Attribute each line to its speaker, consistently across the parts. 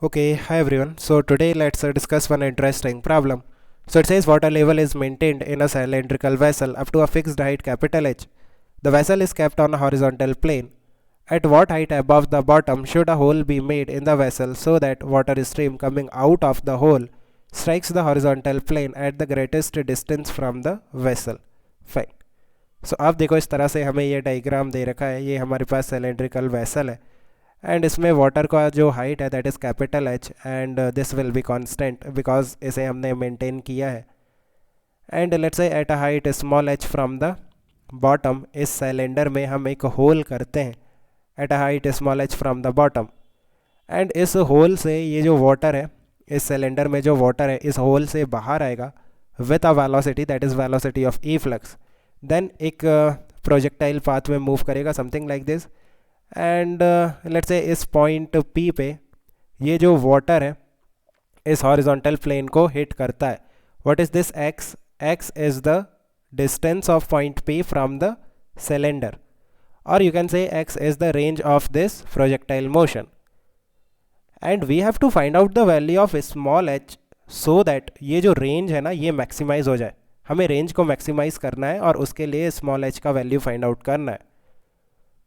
Speaker 1: Okay, hi everyone. So today let's discuss one interesting problem. So it says water level is maintained in a cylindrical vessel up to a fixed height capital H. The vessel is kept on a horizontal plane. At what height above the bottom should a hole be made in the vessel so that water stream coming out of the hole strikes the horizontal plane at the greatest distance from the vessel? Fine. So आप देखो इस तरह से हमें ये diagram दे रखा है, ये हमारे पास सिलेंड्रिकल वेसल है एंड इसमें वाटर का जो हाइट है that is capital H and this will be constant because इसे हमने मेंटेन किया है एंड लेट्स से at a height small H from the bottom इस सिलेंडर में हम एक होल करते हैं at a height small H from the bottom and इस होल से ये जो वाटर है इस सिलेंडर में जो वाटर है इस होल से बाहर आएगा with a velocity that is velocity of efflux then एक प्रोजेक्टाइल पाथ में मूव करेगा something like this and let's say इस पॉइंट पी पे ये जो वाटर है इस हॉरिजॉन्टल प्लेन को हिट करता है. What is this X? X is the distance of point P from the cylinder और you can say X is the range of this projectile motion and we have to find out the value of small H so that ये जो range है ना ये maximise हो जाए. हमें range को मैक्सिमाइज करना है और उसके लिए स्मॉल एच का वैल्यू फाइंड आउट करना है.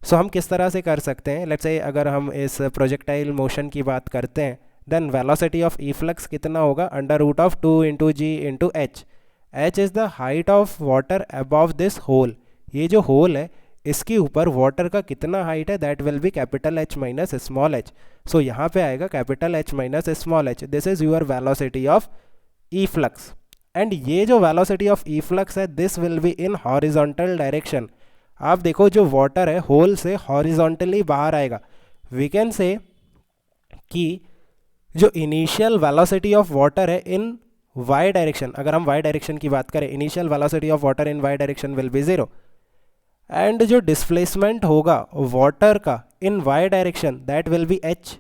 Speaker 1: सो हम किस तरह से कर सकते हैं? लेट्स से अगर हम इस प्रोजेक्टाइल मोशन की बात करते हैं then velocity of efflux कितना होगा? Under root of 2 into g into h. H is the height of water above this hole. ये जो होल है इसके ऊपर वाटर का कितना हाइट है that will be capital H minus small H. So यहाँ पे आएगा capital H minus small H. This is your velocity of efflux and ये जो वेलोसिटी ऑफ ई फ्लक्स है this will be in horizontal direction. आप देखो जो water है होल से हॉरिजॉन्टली बाहर आएगा. वी कैन से कि जो इनिशियल वेलोसिटी ऑफ वाटर है इन वाई डायरेक्शन, अगर हम वाई डायरेक्शन की बात करें initial velocity of water in Y direction will be zero and जो डिस्प्लेसमेंट होगा वाटर का in Y direction that will be H.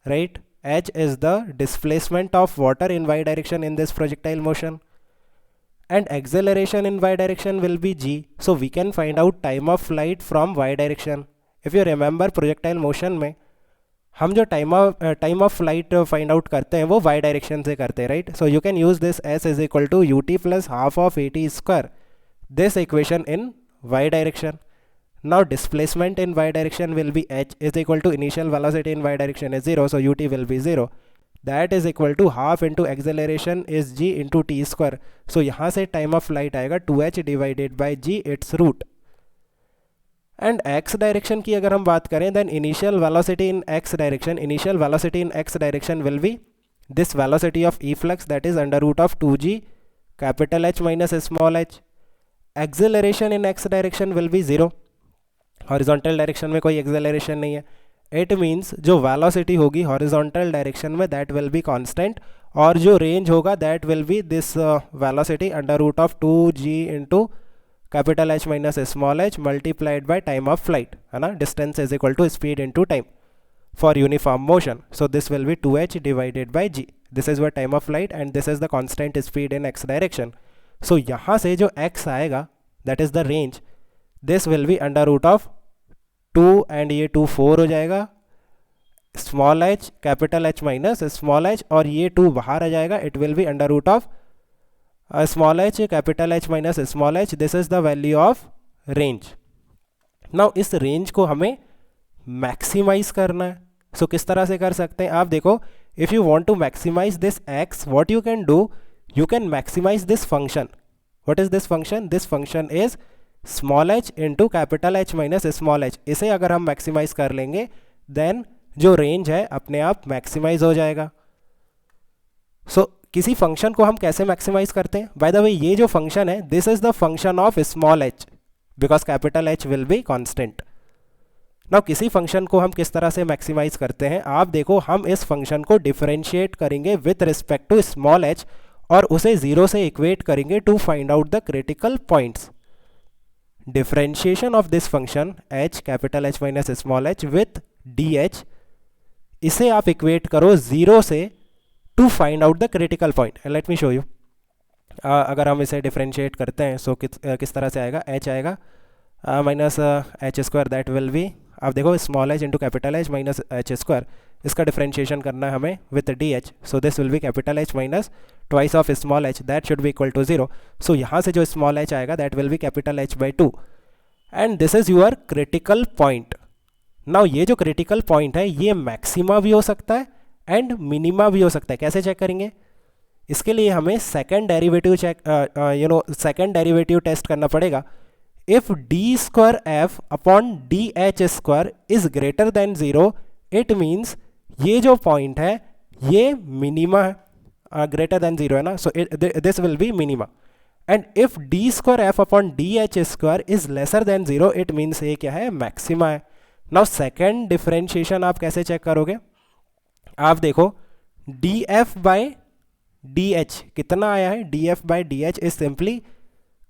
Speaker 1: Right, h is the displacement of water in y direction in this projectile motion and acceleration in y direction will be g. So we can find out time of flight from y direction. If you remember projectile motion में हम जो time of flight find out करते हैं वो y direction से करते हैं. Right, so you can use this s is equal to u t plus half of a t square, this equation in y direction. Now displacement in y direction will be h is equal to initial velocity in y direction is 0, so ut will be 0. That is equal to half into acceleration is g into t square. So यहाँ से time of flight आएगा 2h divided by g its root. And x direction की अगर हम बात करें then initial velocity in x direction will be this velocity of e flux that is under root of 2g capital H minus small h. Acceleration in x direction will be 0. Horizontal direction में कोई acceleration नहीं है. It means जो velocity होगी horizontal direction में that will be constant और जो range होगा that will be this velocity under root of 2g into capital H minus small h multiplied by time of flight, है ना. Distance is equal to speed into time for uniform motion. So this will be 2h divided by g. This is were time of flight and this is the constant speed in X direction. So यहाँ से जो x आएगा that is the range. This will be under root of 2 and ये 2 4 हो जाएगा small H capital H minus small H और ये 2 बाहर आ जाएगा. It will be under root of small H capital H minus small H. This is the value of range. Now इस range को हमें मैक्सिमाइज करना है. सो किस तरह से कर सकते हैं आप देखो. If you want to maximise this x what you can do, you can maximise this function. What is this function? This function is small h into capital H minus small h. इसे अगर हम maximise कर लेंगे then जो range है अपने आप maximise हो जाएगा. सो किसी फंक्शन को हम कैसे मैक्सिमाइज करते हैं? बाय द वे ये जो फंक्शन है this is the function of small H because capital H will be constant. Now किसी फंक्शन को हम किस तरह से मैक्सिमाइज करते हैं आप देखो. हम इस फंक्शन को डिफरेंशिएट करेंगे with respect to small H और उसे जीरो से इक्वेट करेंगे to find out the critical points. Differentiation of this function h capital H minus small h with dh, इसे आप इक्वेट करो जीरो से to find out the critical point. Let me show you. अगर हम इसे differentiate करते हैं सो किस तरह से आएगा. h आएगा minus h square that will be आप देखो small h into capital H minus h square, इसका डिफ्रेंशिएशन करना है हमें with d h, so this will be capital H minus twice of small h, that should be equal to 0. So यहाँ से जो small h आएगा that will be capital h by 2, and this is your critical point. Now ये जो critical point है ये maxima भी हो सकता है एंड मिनिमा भी हो सकता है. कैसे चेक करेंगे? इसके लिए हमें second derivative second derivative test करना पड़ेगा. If d square f upon d h square is greater than 0, it means ये जो पॉइंट है ये मिनिमा है, ग्रेटर देन 0 है ना, सो this will B minima. And if d square f upon d h square is lesser than 0, it means ये क्या है? मैक्सिमा है. नाउ सेकेंड डिफरेंशिएशन आप कैसे चेक करोगे? आप देखो d f by d h कितना आया है? D f by d h is simply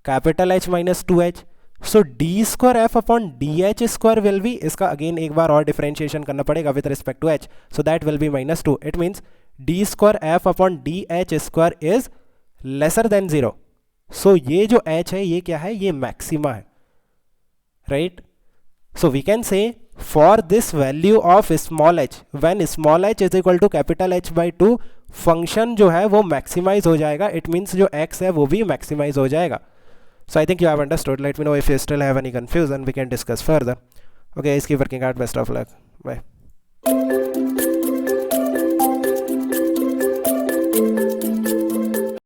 Speaker 1: capital H minus 2h. So d square f upon d h square will be, इसका अगेन एक बार और डिफरेंशिएशन करना पड़ेगा with respect to h, so that will be minus 2. It means d square f upon d h square is lesser than 0. So ये जो h है ये क्या है? ये मैक्सिमा है, right? So we can say for this value of small h, when small h is equal to capital h by 2, function जो है वो मैक्सिमाइज हो जाएगा. इट मीन्स जो x है वो भी मैक्सिमाइज हो जाएगा. So I think you have understood. Let me know if you still have any confusion. We can discuss further. Okay, guys, keep working hard. Best of luck. Bye.